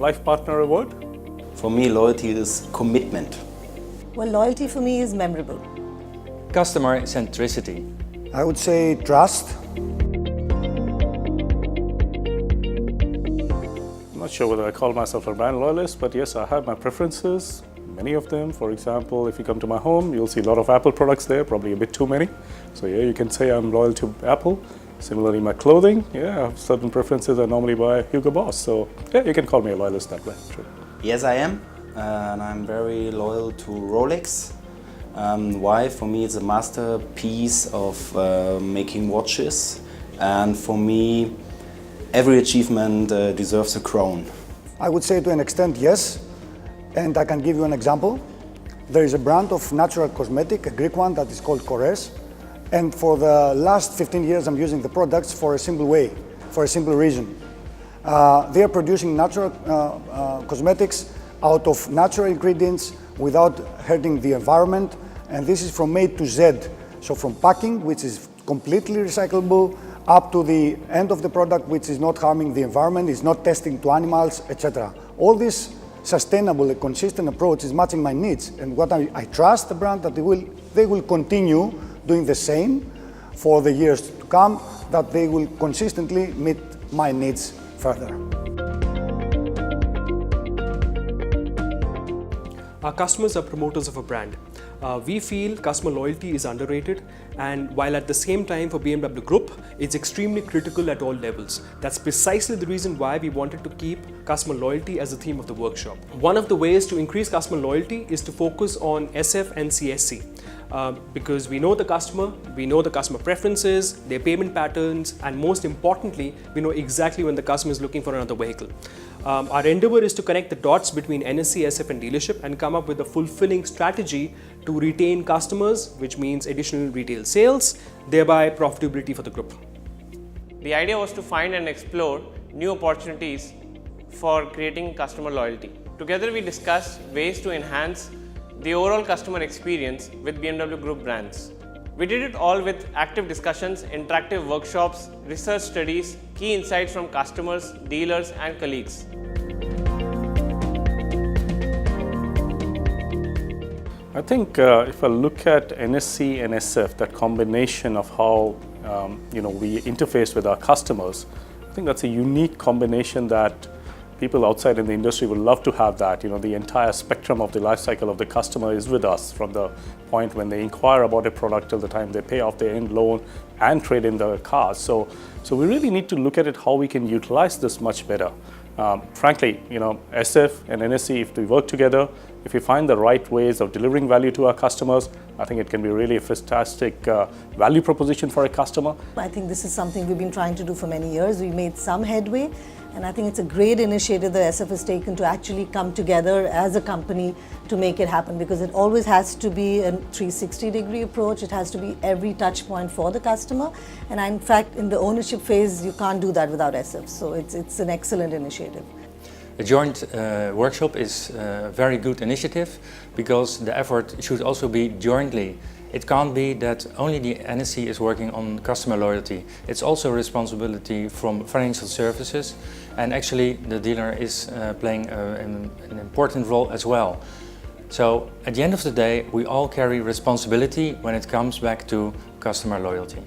life partner award? For me, loyalty is commitment. Well, loyalty for me is memorable. Customer centricity. I would say trust. I'm not sure whether I call myself a brand loyalist, but yes, I have my preferences, many of them. For example, if you come to my home, you'll see a lot of Apple products there, probably a bit too many. So yeah, you can say I'm loyal to Apple. Similarly, my clothing, yeah, I have certain preferences. I normally buy Hugo Boss. So yeah, you can call me a loyalist that way. True. Yes, I am, and I'm very loyal to Rolex. Why? For me, it's a masterpiece of making watches, and for me, every achievement deserves a crown. I would say to an extent yes, and I can give you an example. There is a brand of natural cosmetic, a Greek one, that is called Kores, and for the last 15 years I'm using the products for a simple way, for a simple reason. They are producing natural cosmetics out of natural ingredients without hurting the environment, and this is from A to Z. So from packing, which is completely recyclable, up to the end of the product, which is not harming the environment, is not testing to animals, etc. All this sustainable and consistent approach is matching my needs, and what I trust the brand that they will continue doing the same for the years to come, that they will consistently meet my needs further. Our customers are promoters of a brand. We feel customer loyalty is underrated, and while at the same time for BMW Group, it's extremely critical at all levels. That's precisely the reason why we wanted to keep customer loyalty as the theme of the workshop. One of the ways to increase customer loyalty is to focus on SF and CSC. Because we know the customer preferences, their payment patterns, and most importantly, we know exactly when the customer is looking for another vehicle. Our endeavor is to connect the dots between NSE, SF and dealership and come up with a fulfilling strategy to retain customers, which means additional retail sales, thereby profitability for the group. The idea was to find and explore new opportunities for creating customer loyalty. Together we discussed ways to enhance the overall customer experience with BMW Group brands. We did it all with active discussions, interactive workshops, research studies, key insights from customers, dealers and colleagues. I think if I look at NSE and SF, that combination of how we interface with our customers, I think that's a unique combination that people outside in the industry would love to have that. The entire spectrum of the life cycle of the customer is with us, from the point when they inquire about a product till the time they pay off their end loan and trade in the cars. So we really need to look at it how we can utilize this much better. Frankly, SF and NSE, if we work together, if we find the right ways of delivering value to our customers, I think it can be really a fantastic value proposition for a customer. I think this is something we've been trying to do for many years. We made some headway, and I think it's a great initiative that SF has taken to actually come together as a company to make it happen, because it always has to be a 360-degree approach. It has to be every touch point for the customer, and in fact in the ownership phase you can't do that without SF, so it's an excellent initiative. A joint workshop is a very good initiative because the effort should also be jointly. It can't be that only the NSE is working on customer loyalty. It's also a responsibility from financial services, and actually the dealer is playing an important role as well. So at the end of the day, we all carry responsibility when it comes back to customer loyalty.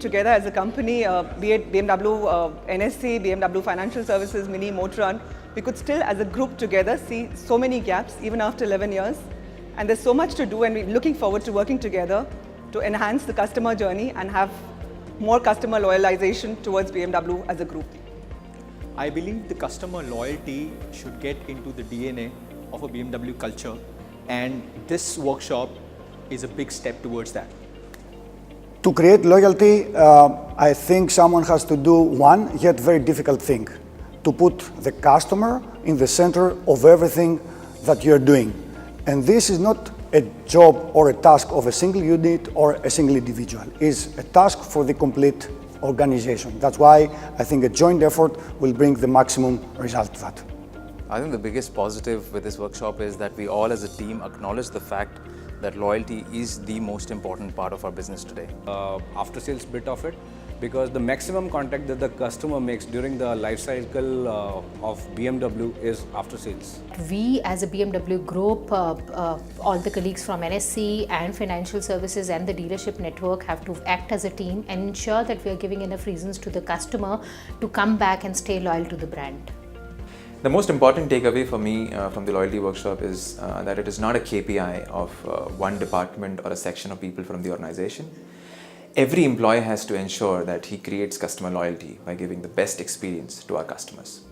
Together as a company, be it BMW, NSE, BMW Financial Services, Mini, Motorrad, we could still as a group together see so many gaps even after 11 years. And there's so much to do, and we're looking forward to working together to enhance the customer journey and have more customer loyalization towards BMW as a group. I believe the customer loyalty should get into the DNA of a BMW culture, and this workshop is a big step towards that. To create loyalty, I think someone has to do one yet very difficult thing: to put the customer in the center of everything that you're doing. And this is not a job or a task of a single unit or a single individual. It's a task for the complete organization. That's why I think a joint effort will bring the maximum result to that. I think the biggest positive with this workshop is that we all as a team acknowledge the fact that loyalty is the most important part of our business today. After sales bit of it, because the maximum contact that the customer makes during the life cycle of BMW is after sales. We as a BMW group, all the colleagues from NSC and financial services and the dealership network have to act as a team and ensure that we are giving enough reasons to the customer to come back and stay loyal to the brand. The most important takeaway for me from the loyalty workshop is that it is not a KPI of one department or a section of people from the organization. Every employee has to ensure that he creates customer loyalty by giving the best experience to our customers.